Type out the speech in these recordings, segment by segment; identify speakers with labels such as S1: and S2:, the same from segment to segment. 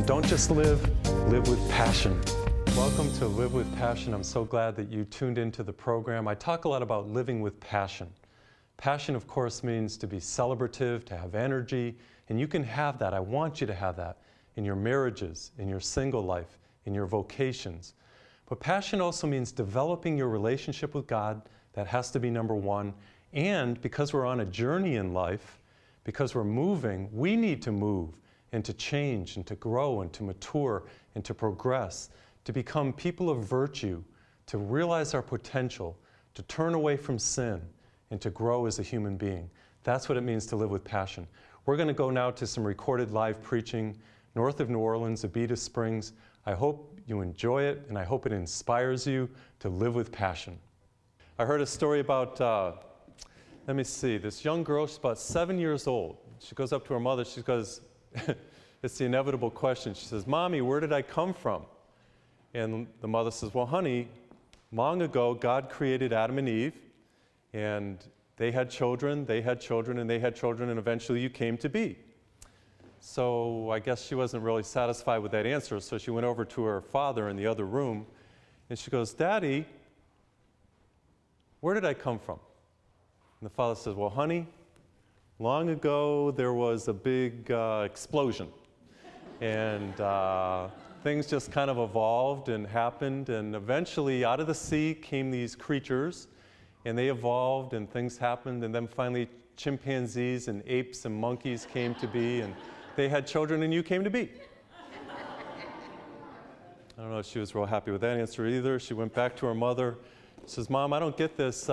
S1: Don't just live, live with passion. Welcome to Live with Passion. I'm so glad that you tuned into the program. I talk a lot about living with passion. Passion, of course, means to be celebrative, to have energy, and you can have that. I want you to have that in your marriages, in your single life, in your vocations. But passion also means developing your relationship with God. That has to be number one. And because we're on a journey in life, because we're moving, we need to move and to change and to grow and to mature and to progress, to become people of virtue, to realize our potential, to turn away from sin, and to grow as a human being. That's what it means to live with passion. We're going to go now to some recorded live preaching north of New Orleans, Abita Springs. I hope you enjoy it, and I hope it inspires you to live with passion. I heard a story about, let me see, this young girl, she's about 7 years old. She goes up to her mother, she goes, it's the inevitable question. She says, "Mommy, where did I come from?" And the mother says, "Well, honey, long ago, God created Adam and Eve, and they had children, and they had children, and eventually you came to be." So I guess she wasn't really satisfied with that answer, so she went over to her father in the other room, and she goes, "Daddy, where did I come from?" And the father says, "Well, honey, long ago there was a big explosion, and things just kind of evolved and happened, and eventually out of the sea came these creatures, and they evolved, and things happened, and then finally chimpanzees and apes and monkeys came to be, and they had children, and you came to be." I don't know if she was real happy with that answer either. She went back to her mother. She says, "Mom, I don't get this.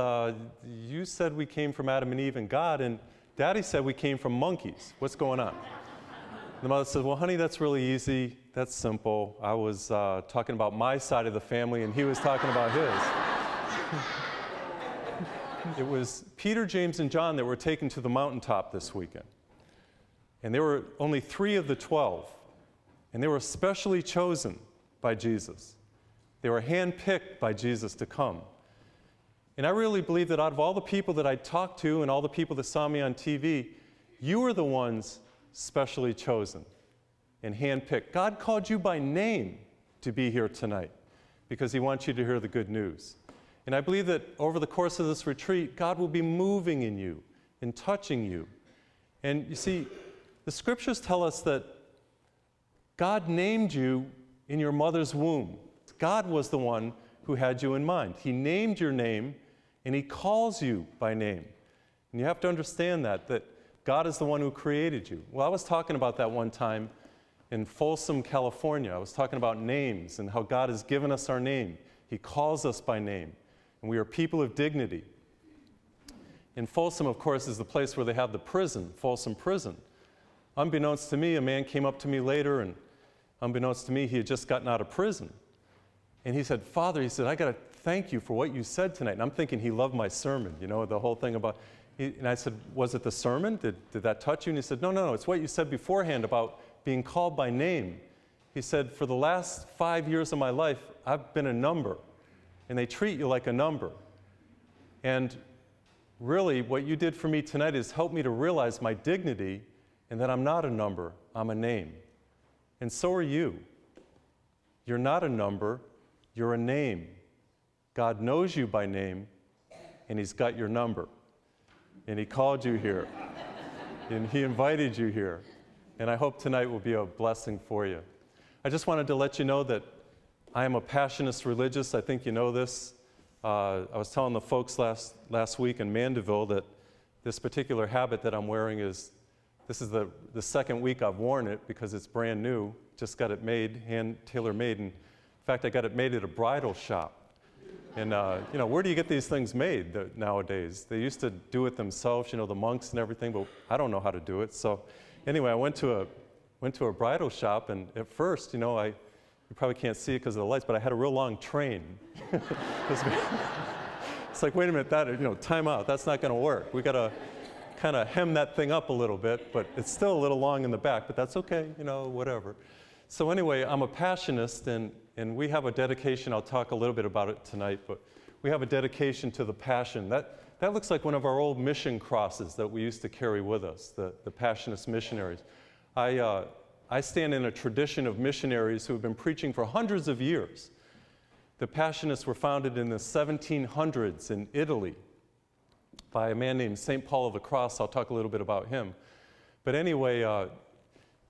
S1: You said we came from Adam and Eve and God, and Daddy said we came from monkeys. What's going on?" The mother says, "Well, honey, that's really easy. That's simple. I was talking about my side of the family, and he was talking about his." It was Peter, James, and John that were taken to the mountaintop this weekend. And there were only 3 of the 12. And they were specially chosen by Jesus. They were handpicked by Jesus to come. And I really believe that out of all the people that I talked to and all the people that saw me on TV, you were the ones specially chosen and handpicked. God called you by name to be here tonight because He wants you to hear the good news. And I believe that over the course of this retreat, God will be moving in you and touching you. And you see, the scriptures tell us that God named you in your mother's womb. God was the one who had you in mind. He named your name, and He calls you by name. And you have to understand that God is the one who created you. Well, I was talking about that one time in Folsom, California. I was talking about names and how God has given us our name. He calls us by name, and we are people of dignity. In Folsom, of course, is the place where they have the prison, Folsom Prison. Unbeknownst to me, a man came up to me later, and unbeknownst to me, he had just gotten out of prison. And he said, "Father," he said, "I got to thank you for what you said tonight." And I'm thinking he loved my sermon, you know, the whole thing about, and I said, "Was it the sermon? Did that touch you?" And he said, No, it's what you said beforehand about being called by name." He said, "For the last 5 years of my life, I've been a number, and they treat you like a number. And really, what you did for me tonight is help me to realize my dignity and that I'm not a number, I'm a name. And so are you. You're not a number, you're a name. God knows you by name, and He's got your number. And He called you here, and He invited you here. And I hope tonight will be a blessing for you. I just wanted to let you know that I am a Passionist religious. I think you know this. I was telling the folks last week in Mandeville that this particular habit that I'm wearing this is the second week I've worn it because it's brand new. Just got it made, hand tailor-made. And in fact, I got it made at a bridal shop. And you know, where do you get these things made nowadays? They used to do it themselves, you know, the monks and everything, but I don't know how to do it. So anyway, I went to a bridal shop, and at first, you know, you probably can't see it because of the lights, but I had a real long train. It's like, wait a minute, time out. That's not going to work. We got to kind of hem that thing up a little bit, but it's still a little long in the back, but that's okay, whatever. So anyway, I'm a Passionist, and we have a dedication. I'll talk a little bit about it tonight, but we have a dedication to the passion. That looks like one of our old mission crosses that we used to carry with us, the Passionist missionaries. I I stand in a tradition of missionaries who have been preaching for hundreds of years. The Passionists were founded in the 1700s in Italy by a man named St. Paul of the Cross. I'll talk a little bit about him. But anyway,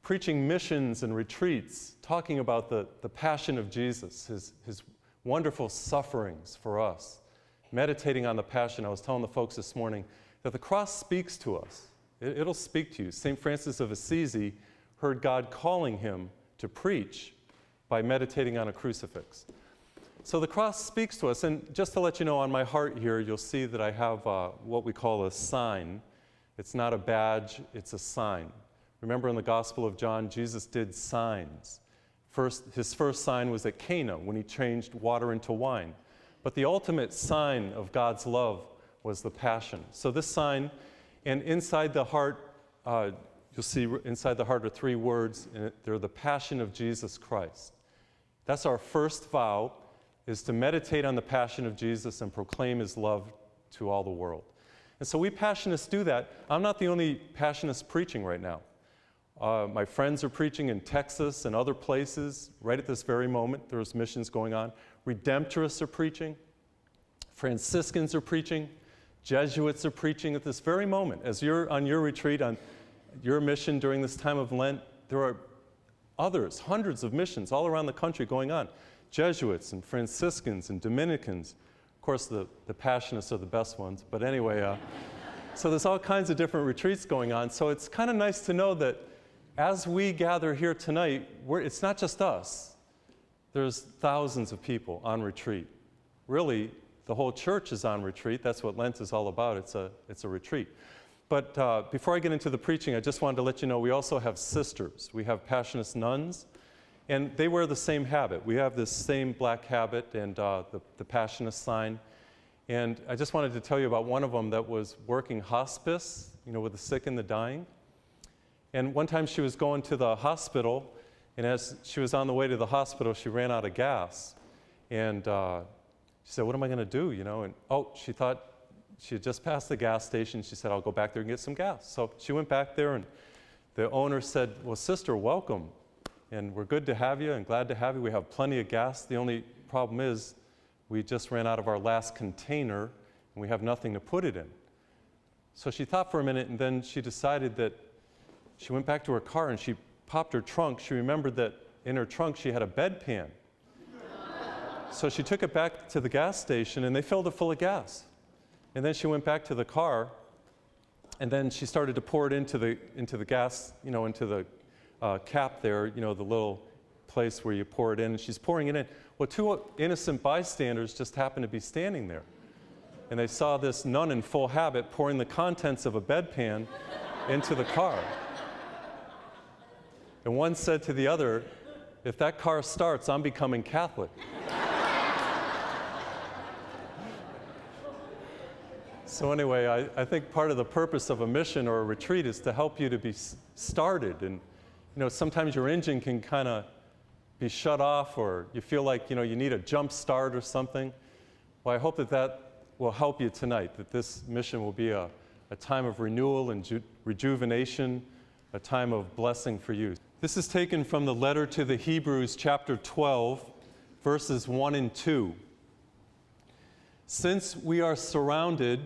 S1: preaching missions and retreats, talking about the passion of Jesus, his wonderful sufferings for us, meditating on the passion. I was telling the folks this morning that the cross speaks to us. It'll speak to you. St. Francis of Assisi heard God calling him to preach by meditating on a crucifix. So the cross speaks to us, and just to let you know, on my heart here, you'll see that I have what we call a sign. It's not a badge, it's a sign. Remember in the Gospel of John, Jesus did signs. His first sign was at Cana when he changed water into wine. But the ultimate sign of God's love was the passion. So this sign, and inside the heart, you'll see inside the heart are 3 words, and they're the passion of Jesus Christ. That's our first vow, is to meditate on the passion of Jesus and proclaim his love to all the world. And so we Passionists do that. I'm not the only Passionist preaching right now. My friends are preaching in Texas and other places right at this very moment. There's missions going on. Redemptorists are preaching. Franciscans are preaching. Jesuits are preaching at this very moment. As you're on your retreat, on your mission during this time of Lent, there are others, hundreds of missions all around the country going on. Jesuits and Franciscans and Dominicans. Of course, the Passionists are the best ones. But anyway, so there's all kinds of different retreats going on. So it's kind of nice to know that as we gather here tonight, it's not just us. There's thousands of people on retreat. Really, the whole church is on retreat. That's what Lent is all about. It's a retreat. But before I get into the preaching, I just wanted to let you know we also have sisters. We have Passionist nuns, and they wear the same habit. We have this same black habit and the Passionist sign. And I just wanted to tell you about one of them that was working hospice, with the sick and the dying. And one time she was going to the hospital, and as she was on the way to the hospital, she ran out of gas. And she said, what am I going to do, And she thought she had just passed the gas station. She said, I'll go back there and get some gas. So she went back there, and the owner said, well, sister, welcome. And we're good to have you and glad to have you. We have plenty of gas. The only problem is we just ran out of our last container, and we have nothing to put it in. So she thought for a minute, and then she decided that she went back to her car, and she popped her trunk. She remembered that in her trunk she had a bedpan. So she took it back to the gas station, and they filled it full of gas. And then she went back to the car, and then she started to pour it into the gas, into the cap there, the little place where you pour it in, and she's pouring it in. Well, 2 innocent bystanders just happened to be standing there. And they saw this nun in full habit pouring the contents of a bedpan into the car. And one said to the other, if that car starts, I'm becoming Catholic. So anyway, I think part of the purpose of a mission or a retreat is to help you to be started. And sometimes your engine can kind of be shut off, or you feel like you need a jump start or something. Well, I hope that will help you tonight, that this mission will be a time of renewal and rejuvenation, a time of blessing for you. This is taken from the letter to the Hebrews, chapter 12, verses 1 and 2. Since we are surrounded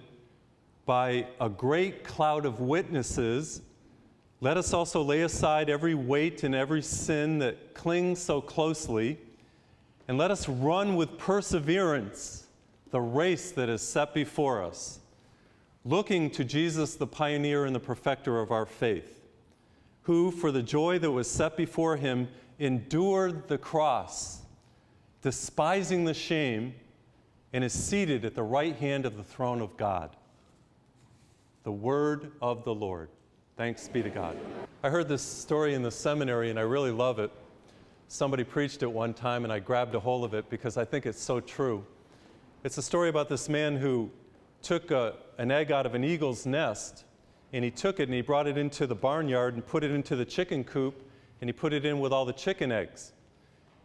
S1: by a great cloud of witnesses, let us also lay aside every weight and every sin that clings so closely, and let us run with perseverance the race that is set before us, looking to Jesus, the pioneer and the perfecter of our faith, who, for the joy that was set before him, endured the cross, despising the shame, and is seated at the right hand of the throne of God. The word of the Lord. Thanks be to God. I heard this story in the seminary, and I really love it. Somebody preached it one time, and I grabbed a hold of it because I think it's so true. It's a story about this man who took an egg out of an eagle's nest, and he took it and he brought it into the barnyard and put it into the chicken coop, and he put it in with all the chicken eggs.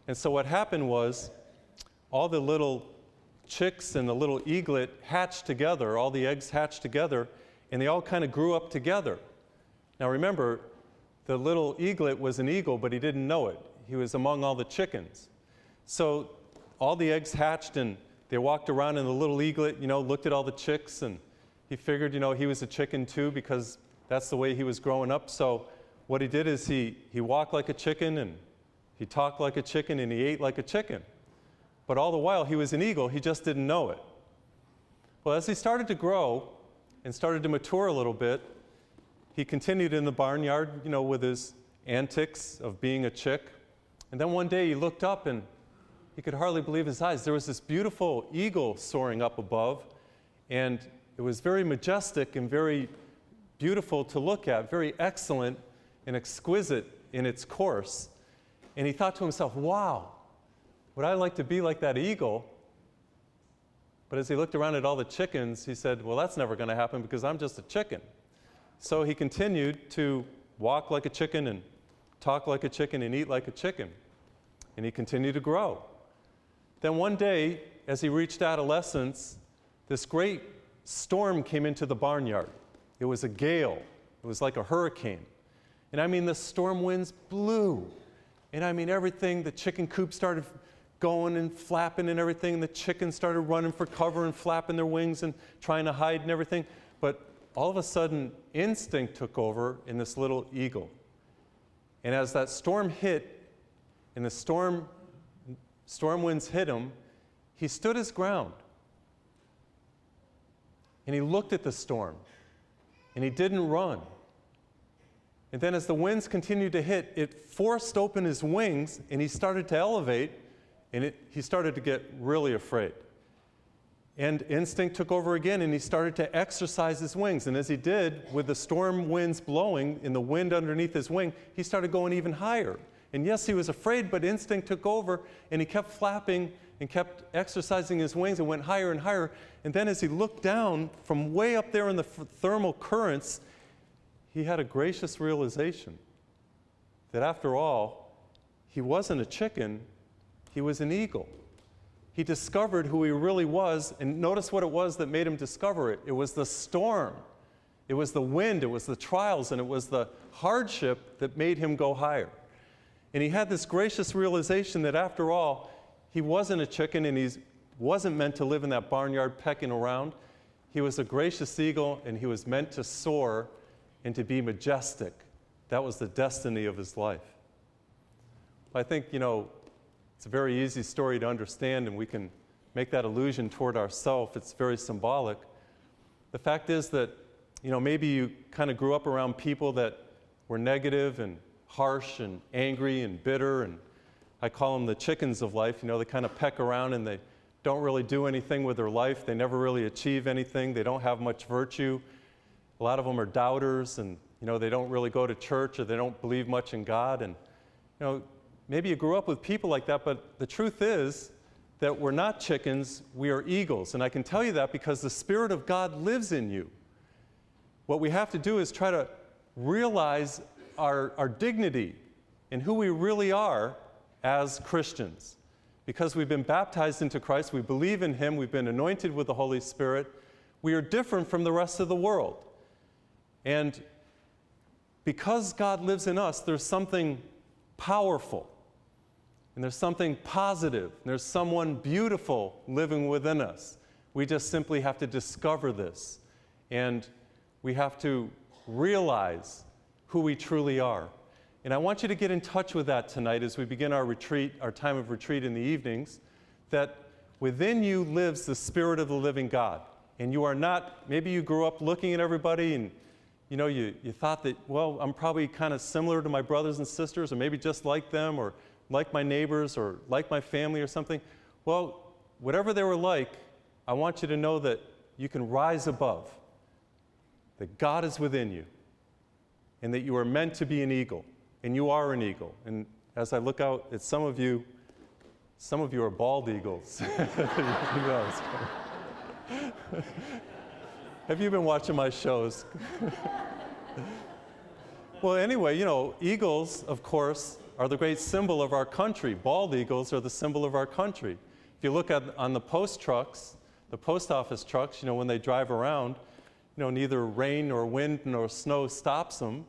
S1: And so what happened was all the little chicks and the little eaglet hatched together, all the eggs hatched together, and they all kind of grew up together. Now remember, the little eaglet was an eagle, but he didn't know it. He was among all the chickens. So all the eggs hatched, and they walked around, and the little eaglet, looked at all the chicks, and he figured, he was a chicken too, because that's the way he was growing up. So what he did is he walked like a chicken, and he talked like a chicken, and he ate like a chicken. But all the while, he was an eagle. He just didn't know it. Well, as he started to grow and started to mature a little bit, he continued in the barnyard, with his antics of being a chick. And then one day he looked up, and he could hardly believe his eyes. There was this beautiful eagle soaring up above, and it was very majestic and very beautiful to look at, very excellent and exquisite in its course. And he thought to himself, wow, would I like to be like that eagle? But as he looked around at all the chickens, he said, well, that's never going to happen because I'm just a chicken. So he continued to walk like a chicken and talk like a chicken and eat like a chicken. And he continued to grow. Then one day, as he reached adolescence, this great storm came into the barnyard. It was a gale. It was like a hurricane. And I mean, the storm winds blew. And I mean, everything, the chicken coop started going and flapping and everything, and the chickens started running for cover and flapping their wings and trying to hide and everything. But all of a sudden, instinct took over in this little eagle. And as that storm hit, and the storm winds hit him, he stood his ground. And he looked at the storm. And he didn't run. And then as the winds continued to hit, it forced open his wings, and he started to elevate, and he started to get really afraid. And instinct took over again, and he started to exercise his wings. And as he did, with the storm winds blowing and the wind underneath his wing, he started going even higher. And yes, he was afraid, but instinct took over, and he kept flapping and kept exercising his wings and went higher and higher. And then as he looked down from way up there in the thermal currents, he had a gracious realization that after all, he wasn't a chicken, he was an eagle. He discovered who he really was, and notice what it was that made him discover it. It was the storm, it was the wind, it was the trials, and it was the hardship that made him go higher. And he had this gracious realization that after all, he wasn't a chicken, and he wasn't meant to live in that barnyard pecking around. He was a gracious eagle, and he was meant to soar and to be majestic. That was the destiny of his life. I think, it's a very easy story to understand, and we can make that allusion toward ourselves. It's very symbolic. The fact is that, maybe you kind of grew up around people that were negative and harsh and angry and bitter, and I call them the chickens of life. They kind of peck around and they don't really do anything with their life. They never really achieve anything. They don't have much virtue. A lot of them are doubters, and they don't really go to church, or they don't believe much in God. And maybe you grew up with people like that, but the truth is that we're not chickens, we are eagles. And I can tell you that because the Spirit of God lives in you. What we have to do is try to realize our dignity and who we really are as Christians. Because we've been baptized into Christ, we believe in Him, we've been anointed with the Holy Spirit, we are different from the rest of the world. And because God lives in us, there's something powerful, and there's something positive, and there's someone beautiful living within us. We just simply have to discover this, and we have to realize who we truly are. And I want you to get in touch with that tonight as we begin our retreat, our time of retreat in the evenings, that within you lives the Spirit of the living God. And you are not, maybe you grew up looking at everybody and you thought that, well, I'm probably kind of similar to my brothers and sisters, or maybe just like them, or like my neighbors, or like my family or something. Well, whatever they were like, I want you to know that you can rise above, that God is within you, and that you are meant to be an eagle. And you are an eagle. And as I look out at some of you are bald eagles. Have you been watching my shows? Well, anyway, eagles, of course, are the great symbol of our country. Bald eagles are the symbol of our country. If you look on the post trucks, the post office trucks, when they drive around, neither rain nor wind nor snow stops them.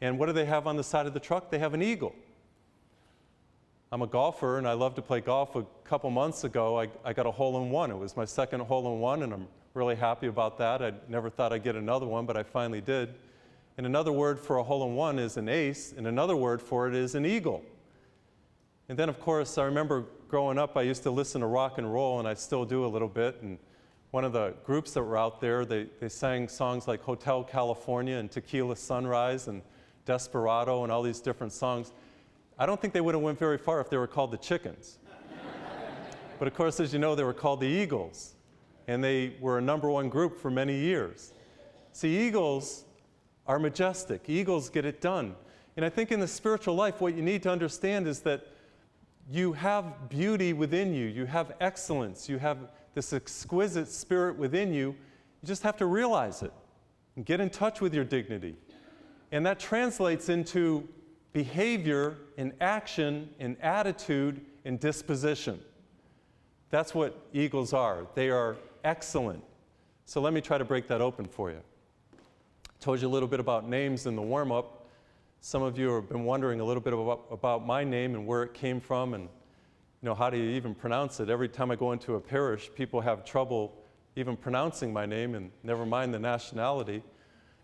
S1: And what do they have on the side of the truck? They have an eagle. I'm a golfer, and I love to play golf. A couple months ago, I got a hole-in-one. It was my second hole-in-one, and I'm really happy about that. I never thought I'd get another one, but I finally did. And another word for a hole-in-one is an ace, and another word for it is an eagle. And then, of course, I remember growing up, I used to listen to rock and roll, and I still do a little bit. And one of the groups that were out there, they sang songs like Hotel California and Tequila Sunrise and Desperado and all these different songs. I don't think they would have went very far if they were called the Chickens. But of course, as you know, they were called the Eagles. And they were a #1 group for many years. See, eagles are majestic. Eagles get it done. And I think in the spiritual life, what you need to understand is that you have beauty within you. You have excellence. You have this exquisite spirit within you. You just have to realize it and get in touch with your dignity. And that translates into behavior and action and attitude and disposition. That's what eagles are. They are excellent. So let me try to break that open for you. I told you a little bit about names in the warm-up. Some of you have been wondering a little bit about my name and where it came from and how do you even pronounce it. Every time I go into a parish, people have trouble even pronouncing my name, and never mind the nationality.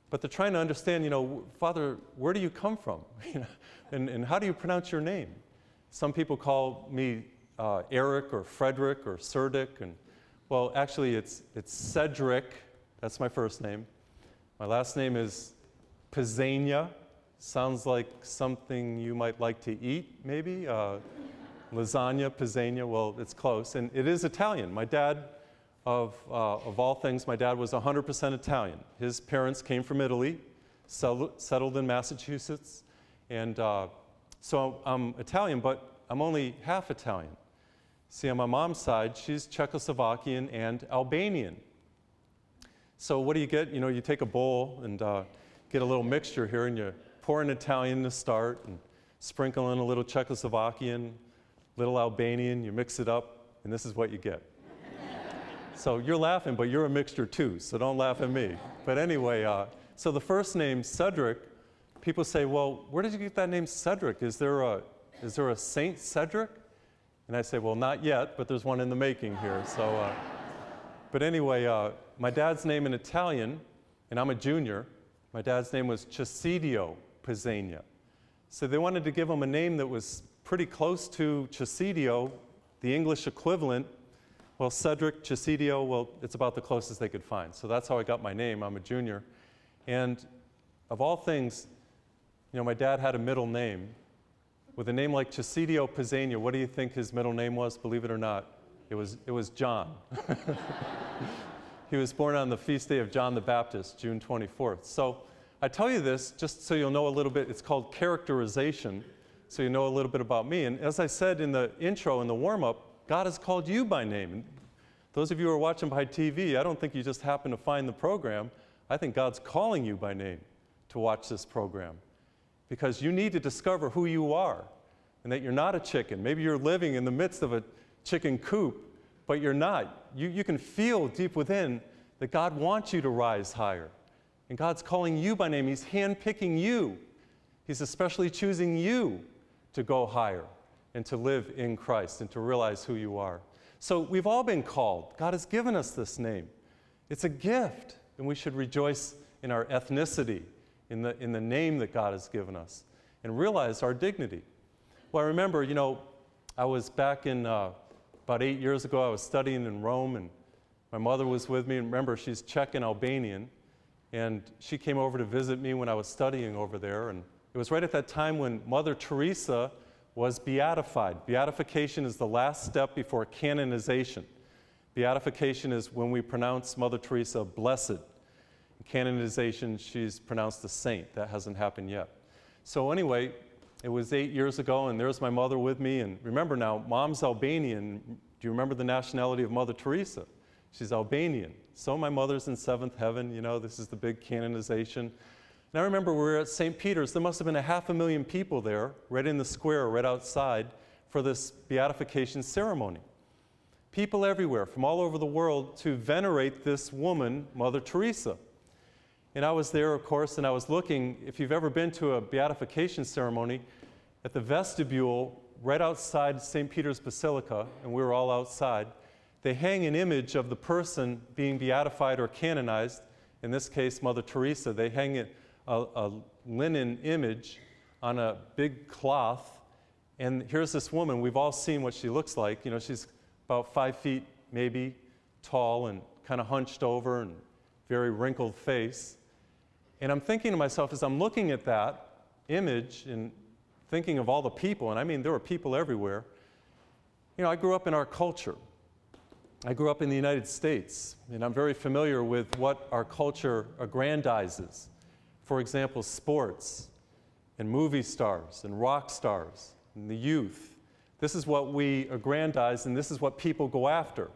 S1: But they're trying to understand, Father, where do you come from? And how do you pronounce your name? Some people call me Eric or Frederick or Serdic. And, well, actually, it's Cedric. That's my first name. My last name is Pizzania. Sounds like something you might like to eat, maybe. Lasagna, Pizzania. Well, it's close. And it is Italian. My dad, of all things, my dad was 100% Italian. His parents came from Italy, settled in Massachusetts, and so I'm Italian, but I'm only half Italian. See, on my mom's side, she's Czechoslovakian and Albanian. So what do you get? You take a bowl and get a little mixture here, and you pour in Italian to start, and sprinkle in a little Czechoslovakian, little Albanian, you mix it up, and this is what you get. So you're laughing, but you're a mixture too, so don't laugh at me. But anyway, so the first name, Cedric, people say, well, where did you get that name Cedric? Is there a Saint Cedric? And I say, well, not yet, but there's one in the making here. So, but anyway, my dad's name in Italian, and I'm a junior, my dad's name was Chesidio Pizzania. So they wanted to give him a name that was pretty close to Chesidio, the English equivalent. Well, Cedric, Chesidio, well, it's about the closest they could find. So that's how I got my name. I'm a junior. And of all things, my dad had a middle name. With a name like Chesidio Pizzania, what do you think his middle name was, believe it or not? It was John. He was born on the feast day of John the Baptist, June 24th. So I tell you this just so you'll know a little bit. It's called characterization, so you know a little bit about me. And as I said in the intro, in the warm-up, God has called you by name. And those of you who are watching by TV, I don't think you just happen to find the program. I think God's calling you by name to watch this program because you need to discover who you are and that you're not a chicken. Maybe you're living in the midst of a chicken coop, but you're not. You can feel deep within that God wants you to rise higher. And God's calling you by name. He's handpicking you. He's especially choosing you to go higher and to live in Christ and to realize who you are. So we've all been called. God has given us this name. It's a gift, and we should rejoice in our ethnicity, in the name that God has given us, and realize our dignity. Well, I remember, I was back in, about 8 years ago, I was studying in Rome, and my mother was with me, and remember, she's Czech and Albanian, and she came over to visit me when I was studying over there, and it was right at that time when Mother Teresa was beatified. Beatification is the last step before canonization. Beatification is when we pronounce Mother Teresa blessed. In canonization, she's pronounced a saint. That hasn't happened yet. So anyway, it was 8 years ago, and there's my mother with me. And remember now, Mom's Albanian. Do you remember the nationality of Mother Teresa? She's Albanian. So my mother's in seventh heaven. This is the big canonization. And I remember we were at St. Peter's. There must have been 500,000 people there, right in the square, right outside, for this beatification ceremony. People everywhere, from all over the world, to venerate this woman, Mother Teresa. And I was there, of course, and I was looking, if you've ever been to a beatification ceremony, at the vestibule right outside St. Peter's Basilica, and we were all outside, they hang an image of the person being beatified or canonized, in this case, Mother Teresa. They hang a linen image on a big cloth, and here's this woman. We've all seen what she looks like. You know, she's about 5 feet maybe tall and kind of hunched over and very wrinkled face. And I'm thinking to myself as I'm looking at that image and thinking of all the people, and I mean there were people everywhere. You know, I grew up in our culture. I grew up in the United States, and I'm very familiar with what our culture aggrandizes. For example, sports and movie stars and rock stars and the youth. This is what we aggrandize, and this is what people go after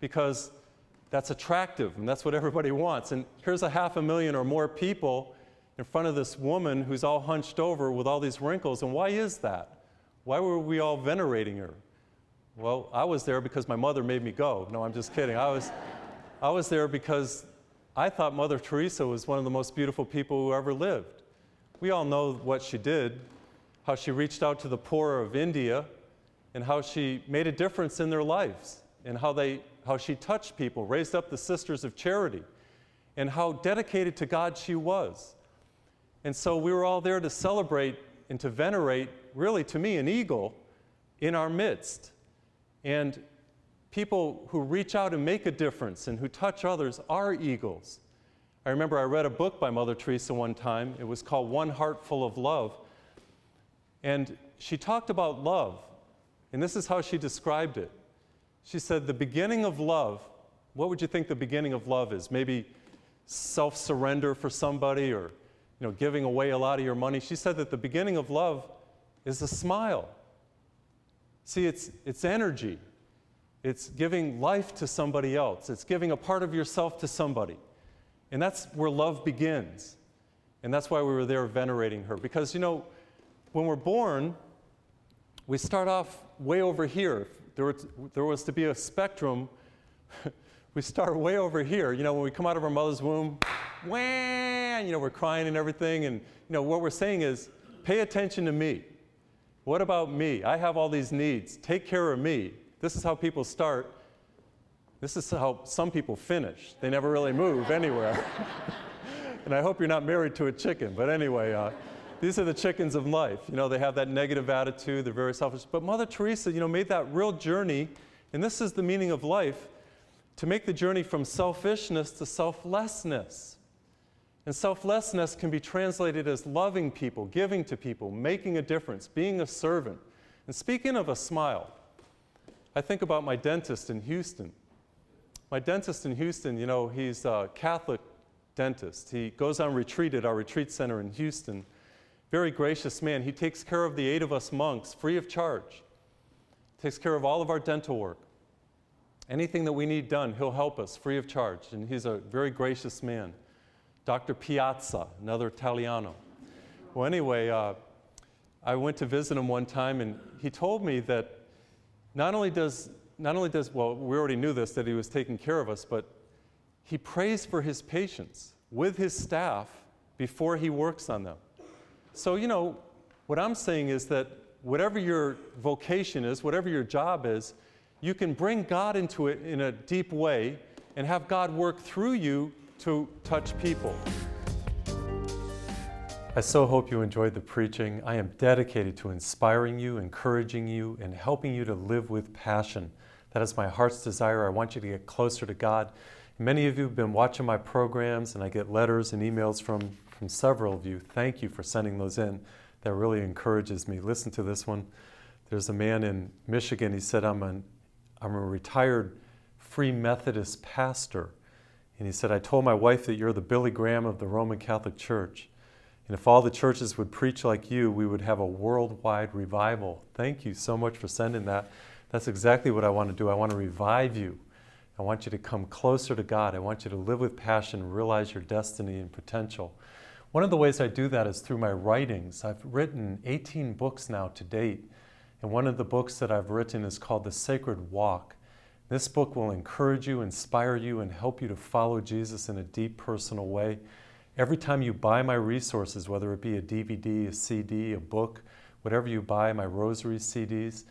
S1: because that's attractive, and that's what everybody wants. And here's 500,000 or more people in front of this woman who's all hunched over with all these wrinkles. And why is that? Why were we all venerating her? Well, I was there because my mother made me go. No, I'm just kidding. I was there because I thought Mother Teresa was one of the most beautiful people who ever lived. We all know what she did, how she reached out to the poor of India, and how she made a difference in their lives, and how she touched people, raised up the Sisters of Charity, and how dedicated to God she was. And so we were all there to celebrate and to venerate, really to me, an eagle in our midst. And people who reach out and make a difference and who touch others are eagles. I remember I read a book by Mother Teresa one time. It was called One Heart Full of Love. And she talked about love. And this is how she described it. She said, the beginning of love, what would you think the beginning of love is? Maybe self-surrender for somebody, or giving away a lot of your money. She said that the beginning of love is a smile. See, it's energy. It's giving life to somebody else. It's giving a part of yourself to somebody. And that's where love begins. And that's why we were there venerating her. Because, when we're born, we start off way over here. There was to be a spectrum. We start way over here. When we come out of our mother's womb, we're crying and everything. And, what we're saying is, pay attention to me. What about me? I have all these needs. Take care of me. This is how people start. This is how some people finish. They never really move anywhere. And I hope you're not married to a chicken. But anyway, these are the chickens of life. They have that negative attitude. They're very selfish. But Mother Teresa, made that real journey. And this is the meaning of life, to make the journey from selfishness to selflessness. And selflessness can be translated as loving people, giving to people, making a difference, being a servant. And speaking of a smile, I think about my dentist in Houston. My dentist in Houston, he's a Catholic dentist. He goes on retreat at our retreat center in Houston. Very gracious man. He takes care of the 8 of us monks free of charge. Takes care of all of our dental work. Anything that we need done, he'll help us free of charge. And he's a very gracious man. Dr. Piazza, another Italiano. Well, anyway, I went to visit him one time, and he told me that not only does, well, we already knew this, that he was taking care of us, but he prays for his patients with his staff before he works on them. So, what I'm saying is that whatever your vocation is, whatever your job is, you can bring God into it in a deep way and have God work through you to touch people. I so hope you enjoyed the preaching. I am dedicated to inspiring you, encouraging you, and helping you to live with passion. That is my heart's desire. I want you to get closer to God. Many of you have been watching my programs, and I get letters and emails from several of you. Thank you for sending those in. That really encourages me. Listen to this one. There's a man in Michigan. He said, I'm a retired Free Methodist pastor. And he said, I told my wife that you're the Billy Graham of the Roman Catholic Church. And if all the churches would preach like you, we would have a worldwide revival. Thank you so much for sending that. That's exactly what I want to do. I want to revive you. I want you to come closer to God. I want you to live with passion, realize your destiny and potential. One of the ways I do that is through my writings. I've written 18 books now to date. And one of the books that I've written is called The Sacred Walk. This book will encourage you, inspire you, and help you to follow Jesus in a deep, personal way. Every time you buy my resources, whether it be a DVD, a CD, a book, whatever you buy, my rosary CDs,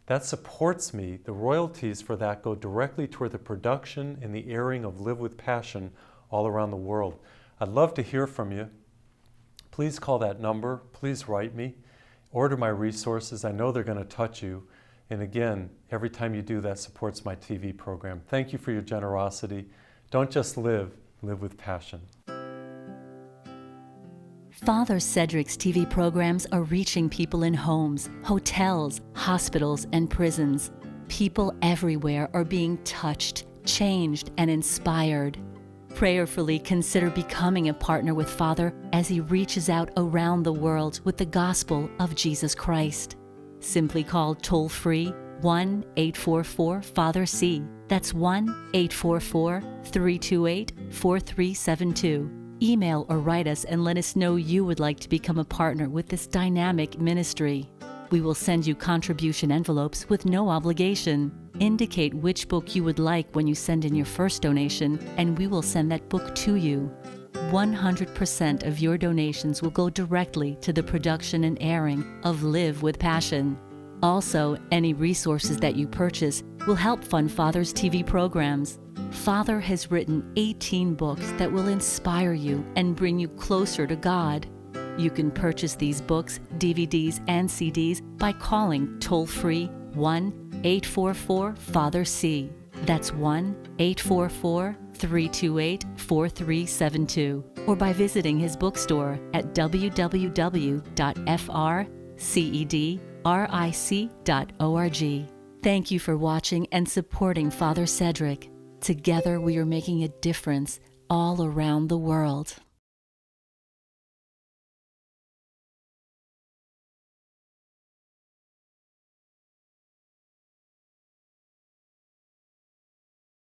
S1: that supports me. The royalties for that go directly toward the production and the airing of Live with Passion all around the world. I'd love to hear from you. Please call that number. Please write me. Order my resources. I know they're going to touch you. And again, every time you do that supports my TV program. Thank you for your generosity. Don't just live, live with passion.
S2: Father Cedric's TV programs are reaching people in homes, hotels, hospitals, and prisons. People everywhere are being touched, changed, and inspired. Prayerfully consider becoming a partner with Father as he reaches out around the world with the gospel of Jesus Christ. Simply call toll-free 1-844-FATHER-C. That's 1-844-328-4372. Email or write us and let us know you would like to become a partner with this dynamic ministry. We will send you contribution envelopes with no obligation. Indicate which book you would like when you send in your first donation, and we will send that book to you. 100% of your donations will go directly to the production and airing of Live with Passion. Also, any resources that you purchase will help fund Father's TV programs. Father has written 18 books that will inspire you and bring you closer to God. You can purchase these books, DVDs, and CDs by calling toll-free 1-844-FATHER-C. That's 1-844-328-4372. Or by visiting his bookstore at www.frcedric.org. Thank you for watching and supporting Father Cedric. Together we are making a difference all around the world.